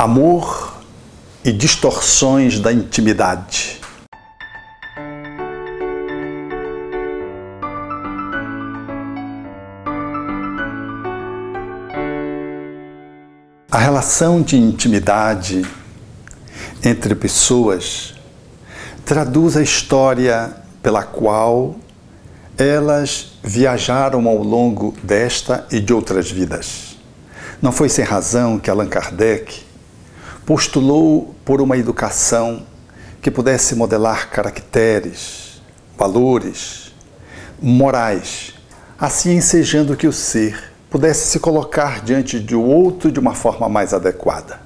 Amor e distorções da intimidade. A relação de intimidade entre pessoas traduz a história pela qual elas viajaram ao longo desta e de outras vidas. Não foi sem razão que Allan Kardec postulou por uma educação que pudesse modelar caracteres, valores, morais, assim ensejando que o ser pudesse se colocar diante do outro de uma forma mais adequada.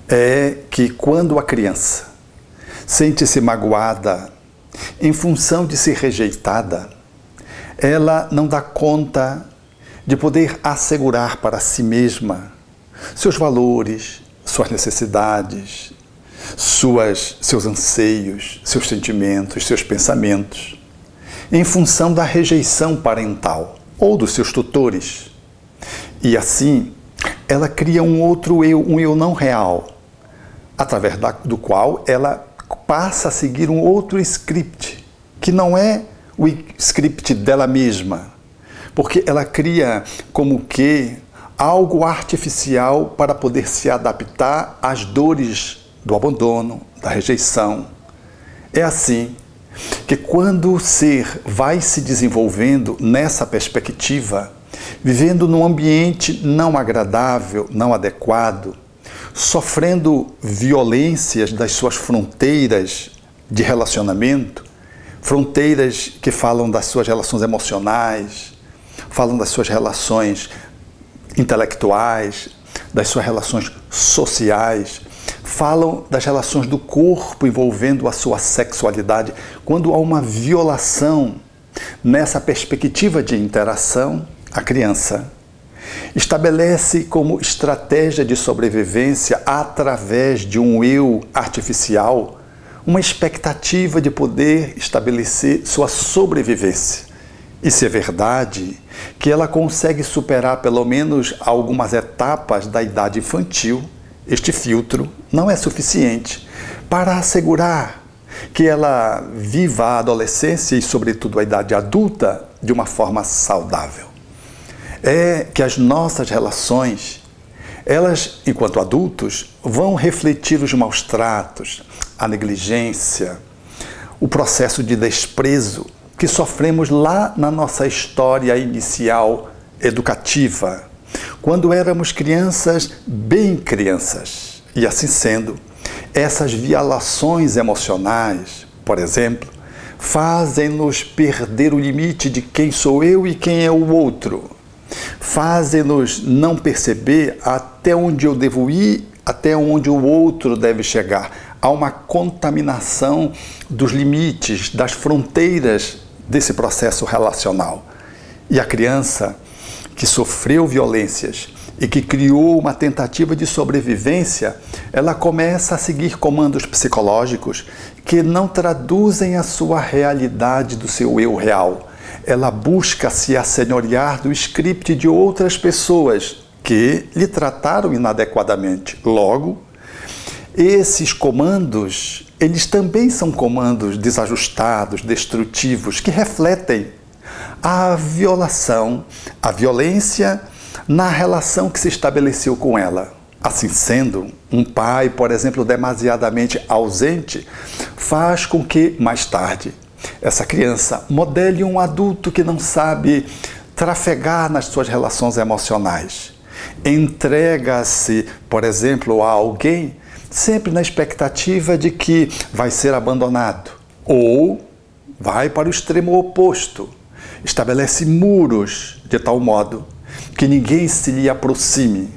É que quando a criança sente-se magoada em função de ser rejeitada, ela não dá conta de poder assegurar para si mesma seus valores, suas necessidades, seus anseios, seus sentimentos, seus pensamentos, em função da rejeição parental ou dos seus tutores. E assim, ela cria um outro eu, um eu não real, através do qual ela passa a seguir um outro script, que não é o script dela mesma, porque ela cria como que algo artificial para poder se adaptar às dores do abandono, da rejeição. É assim que quando o ser vai se desenvolvendo nessa perspectiva, vivendo num ambiente não agradável, não adequado, sofrendo violências das suas fronteiras de relacionamento, fronteiras que falam das suas relações emocionais, falam das suas relações intelectuais, das suas relações sociais, falam das relações do corpo envolvendo a sua sexualidade. Quando há uma violação nessa perspectiva de interação, a criança estabelece como estratégia de sobrevivência, através de um eu artificial, uma expectativa de poder estabelecer sua sobrevivência. E se é verdade que ela consegue superar pelo menos algumas etapas da idade infantil, este filtro não é suficiente para assegurar que ela viva a adolescência e, sobretudo, a idade adulta de uma forma saudável. É que as nossas relações, elas, enquanto adultos, vão refletir os maus tratos, a negligência, o processo de desprezo que sofremos lá na nossa história inicial educativa, quando éramos crianças, bem crianças. E assim sendo, essas violações emocionais, por exemplo, fazem-nos perder o limite de quem sou eu e quem é o outro. Fazem-nos não perceber até onde eu devo ir, até onde o outro deve chegar. Há uma contaminação dos limites, das fronteiras desse processo relacional. E a criança que sofreu violências e que criou uma tentativa de sobrevivência, ela começa a seguir comandos psicológicos que não traduzem a sua realidade do seu eu real. Ela busca se assenhorear do script de outras pessoas que lhe trataram inadequadamente. Logo, esses comandos, eles também são comandos desajustados, destrutivos, que refletem a violação, a violência na relação que se estabeleceu com ela. Assim sendo, um pai, por exemplo, demasiadamente ausente, faz com que, mais tarde, essa criança modele um adulto que não sabe trafegar nas suas relações emocionais. Entrega-se, por exemplo, a alguém sempre na expectativa de que vai ser abandonado. Ou vai para o extremo oposto. Estabelece muros de tal modo que ninguém se lhe aproxime.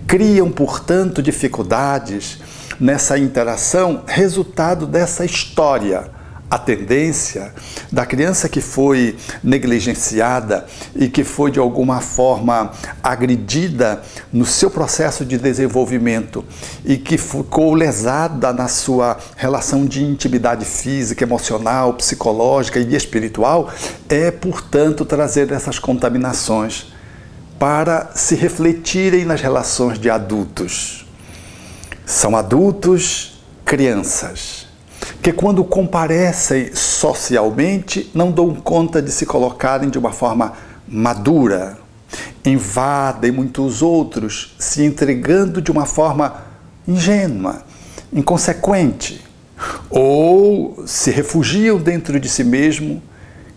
Criam, portanto, dificuldades nessa interação, resultado dessa história. A tendência da criança que foi negligenciada e que foi de alguma forma agredida no seu processo de desenvolvimento e que ficou lesada na sua relação de intimidade física, emocional, psicológica e espiritual, é, portanto, trazer essas contaminações para se refletirem nas relações de adultos. São adultos, crianças, que quando comparecem socialmente não dão conta de se colocarem de uma forma madura, invadem muitos outros, se entregando de uma forma ingênua, inconsequente, ou se refugiam dentro de si mesmo,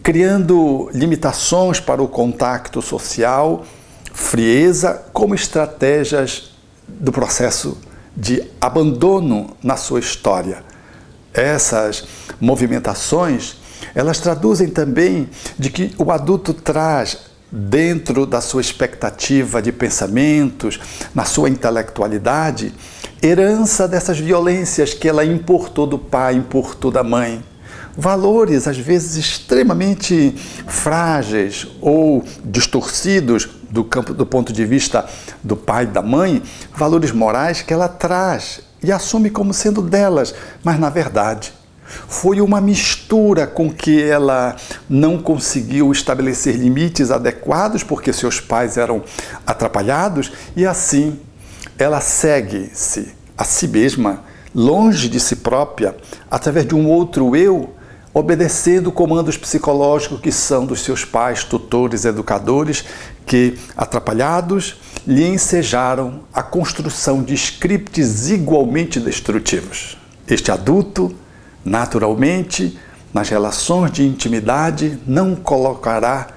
criando limitações para o contato social, frieza, como estratégias do processo de abandono na sua história. Essas movimentações, elas traduzem também de que o adulto traz dentro da sua expectativa de pensamentos, na sua intelectualidade, herança dessas violências que ela importou do pai, importou da mãe. Valores, às vezes, extremamente frágeis ou distorcidos do ponto de vista do pai e da mãe, valores morais que ela traz e assume como sendo delas, mas, na verdade, foi uma mistura com que ela não conseguiu estabelecer limites adequados porque seus pais eram atrapalhados e assim ela segue-se a si mesma, longe de si própria, através de um outro eu, obedecendo comandos psicológicos que são dos seus pais, tutores, educadores, que, atrapalhados, lhe ensejaram a construção de scripts igualmente destrutivos. Este adulto, naturalmente, nas relações de intimidade, não colocará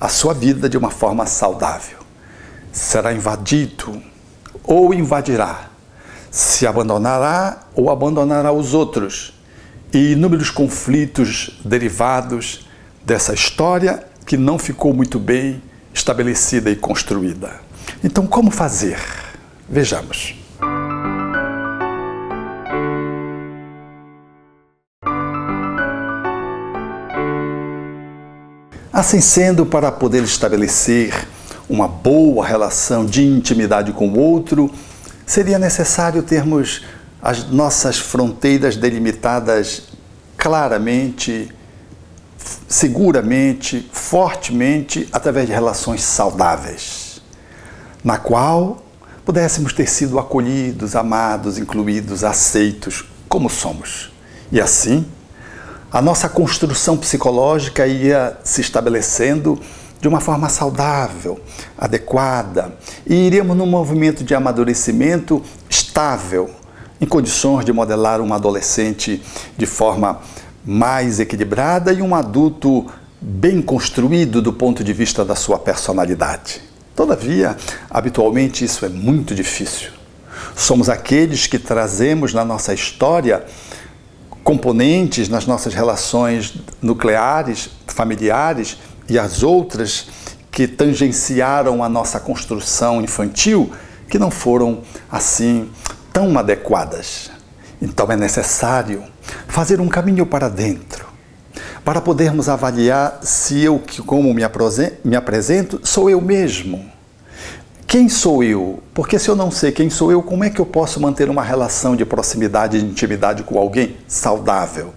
a sua vida de uma forma saudável. Será invadido ou invadirá, se abandonará ou abandonará os outros, e inúmeros conflitos derivados dessa história que não ficou muito bem estabelecida e construída. Então, como fazer? Vejamos. Assim sendo, para poder estabelecer uma boa relação de intimidade com o outro, seria necessário termos as nossas fronteiras delimitadas claramente, seguramente, fortemente, através de relações saudáveis, na qual pudéssemos ter sido acolhidos, amados, incluídos, aceitos, como somos. E assim, a nossa construção psicológica ia se estabelecendo de uma forma saudável, adequada, e iríamos num movimento de amadurecimento estável, em condições de modelar um adolescente de forma mais equilibrada e um adulto bem construído do ponto de vista da sua personalidade. Todavia, habitualmente isso é muito difícil. Somos aqueles que trazemos na nossa história componentes nas nossas relações nucleares, familiares e as outras que tangenciaram a nossa construção infantil, que não foram assim tão adequadas. Então é necessário fazer um caminho para dentro, para podermos avaliar se eu, como me apresento, sou eu mesmo. Quem sou eu? Porque se eu não sei quem sou eu, como é que eu posso manter uma relação de proximidade e de intimidade com alguém saudável?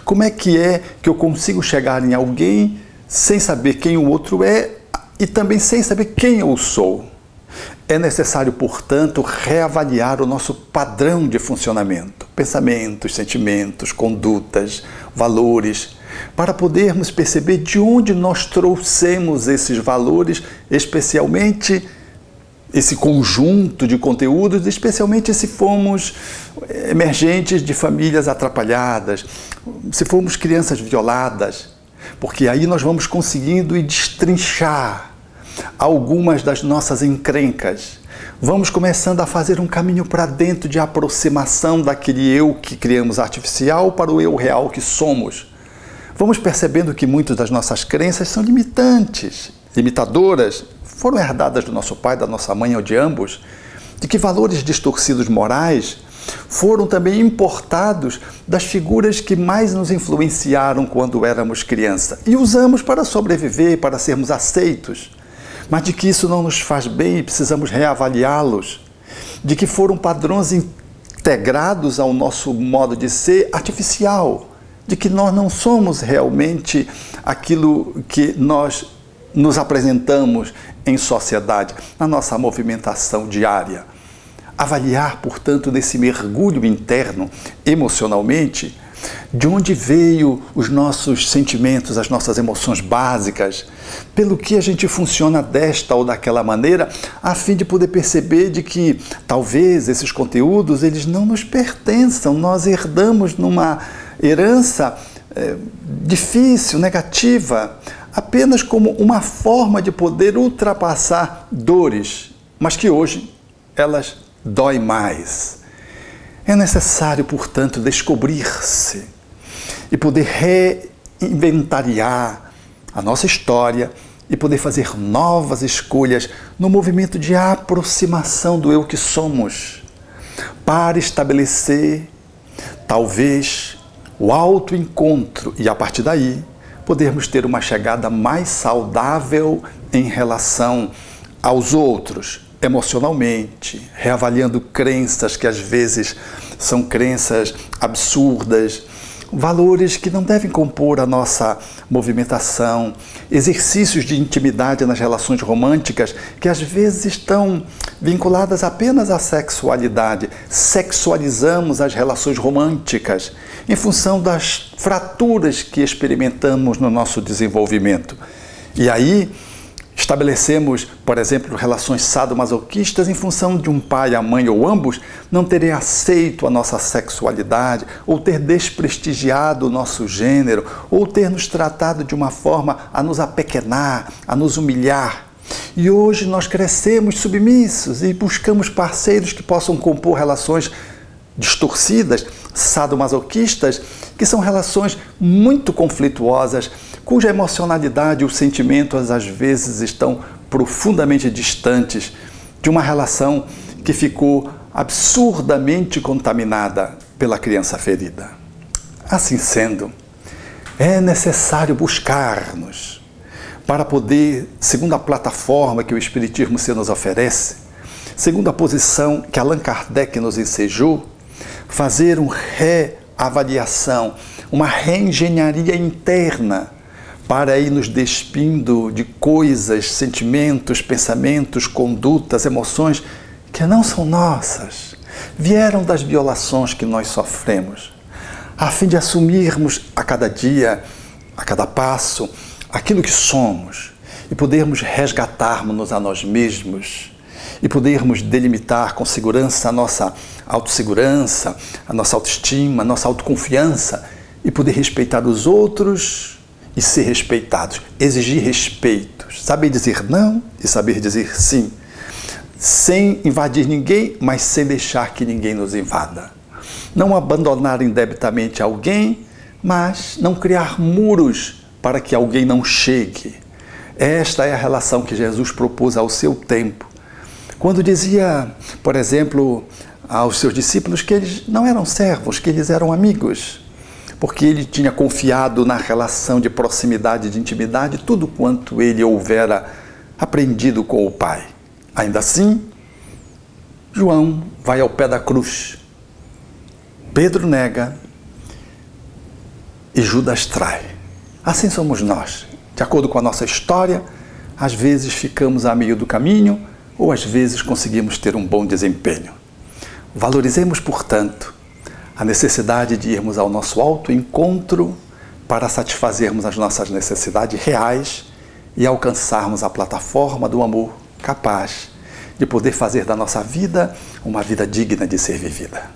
Como é que eu consigo chegar em alguém sem saber quem o outro é e também sem saber quem eu sou? É necessário, portanto, reavaliar o nosso padrão de funcionamento, pensamentos, sentimentos, condutas, valores, para podermos perceber de onde nós trouxemos esses valores, especialmente esse conjunto de conteúdos, especialmente se fomos emergentes de famílias atrapalhadas, se fomos crianças violadas, porque aí nós vamos conseguindo destrinchar algumas das nossas encrencas. Vamos começando a fazer um caminho para dentro de aproximação daquele eu que criamos artificial para o eu real que somos. Vamos percebendo que muitas das nossas crenças são limitantes, limitadoras, foram herdadas do nosso pai, da nossa mãe ou de ambos, de que valores distorcidos morais foram também importados das figuras que mais nos influenciaram quando éramos criança e usamos para sobreviver, para sermos aceitos. Mas de que isso não nos faz bem e precisamos reavaliá-los, de que foram padrões integrados ao nosso modo de ser artificial, de que nós não somos realmente aquilo que nós nos apresentamos em sociedade, na nossa movimentação diária. avaliar, portanto, desse mergulho interno, emocionalmente, de onde veio os nossos sentimentos, as nossas emoções básicas, pelo que a gente funciona desta ou daquela maneira, a fim de poder perceber de que talvez esses conteúdos eles não nos pertençam, nós herdamos numa herança difícil, negativa, apenas como uma forma de poder ultrapassar dores, mas que hoje elas doem mais. É necessário, portanto, descobrir-se e poder reinventariar a nossa história e poder fazer novas escolhas no movimento de aproximação do eu que somos, para estabelecer, talvez, o autoencontro e, a partir daí, podermos ter uma chegada mais saudável em relação aos outros, emocionalmente, reavaliando crenças que às vezes são crenças absurdas, valores que não devem compor a nossa movimentação, exercícios de intimidade nas relações românticas que às vezes estão vinculadas apenas à sexualidade. Sexualizamos as relações românticas em função das fraturas que experimentamos no nosso desenvolvimento. E aí estabelecemos, por exemplo, relações sadomasoquistas em função de um pai, a mãe ou ambos não terem aceito a nossa sexualidade, ou ter desprestigiado o nosso gênero, ou ter nos tratado de uma forma a nos apequenar, a nos humilhar. E hoje nós crescemos submissos e buscamos parceiros que possam compor relações distorcidas, sadomasoquistas, que são relações muito conflituosas, cuja emocionalidade e os sentimentos às vezes estão profundamente distantes de uma relação que ficou absurdamente contaminada pela criança ferida. Assim sendo, é necessário buscar-nos para poder, segundo a plataforma que o Espiritismo se nos oferece, segundo a posição que Allan Kardec nos ensejou, fazer uma reavaliação, uma reengenharia interna para ir nos despindo de coisas, sentimentos, pensamentos, condutas, emoções que não são nossas, vieram das violações que nós sofremos, a fim de assumirmos a cada dia, a cada passo, aquilo que somos e podermos resgatarmos-nos a nós mesmos e podermos delimitar com segurança a nossa autossegurança, a nossa autoestima, a nossa autoconfiança e poder respeitar os outros e ser respeitados, exigir respeitos, saber dizer não e saber dizer sim, sem invadir ninguém, mas sem deixar que ninguém nos invada. Não abandonar indebitamente alguém, mas não criar muros para que alguém não chegue. Esta é a relação que Jesus propôs ao seu tempo, quando dizia, por exemplo, aos seus discípulos que eles não eram servos, que eles eram amigos, porque ele tinha confiado na relação de proximidade, de intimidade, tudo quanto ele houvera aprendido com o Pai. Ainda assim, João vai ao pé da cruz, Pedro nega e Judas trai. Assim somos nós. De acordo com a nossa história, às vezes ficamos a meio do caminho ou às vezes conseguimos ter um bom desempenho. Valorizemos, portanto, a necessidade de irmos ao nosso autoencontro para satisfazermos as nossas necessidades reais e alcançarmos a plataforma do amor capaz de poder fazer da nossa vida uma vida digna de ser vivida.